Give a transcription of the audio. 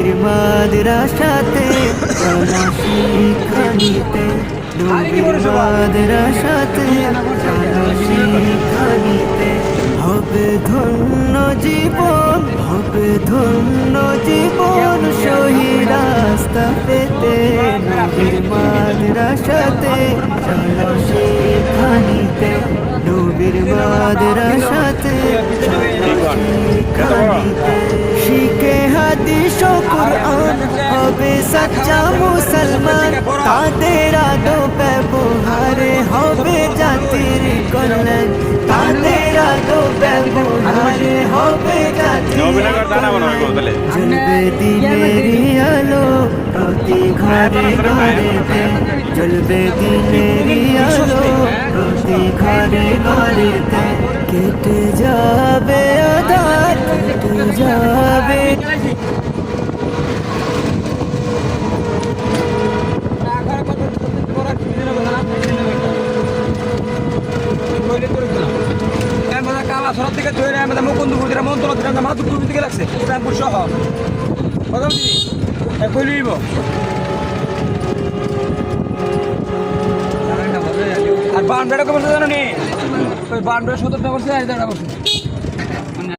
নবীর মাদ্রাসাতে চলো শিক্ষা নিতে, নবীর মাদ্রাসাতে চলো শিক্ষা নিতে। হবে ধন্য জীবন, হবে ধন্য জীবন, সহি রাস্তা পেতে, নবীর মাদ্রাসাতে চলো শিক্ষা নিতে, নবীর মাদ্রাসাতে চলো শিক্ষা নিতে। শিখে হাদিস ও কুরআন হবে সচ্চা মুসলমান, তাদের আদব ব্যবহারে হবে জাতির কল্যাণ, তাদের আদব ব্যবহারে হবে জাতির কল্যাণ। জ্বলবে দিনেরই আলো প্রতি ঘরে ঘরেতে, জ্বলবে দিনেরই আলো প্রতি ঘরে ঘরেতে। কেটে যাবে আঁধার, কেটে যাবে সরার থেকে ধরে আমাদের মুকুন্দপুর যেটা মন্ত্র মাধুপুর দিকে লাগছে রামপুর সহ কইলিব আর বাউন্ডারি কত জানো নি? ওই বাউন্ডারি 17টা করছে আর 17টা করছে।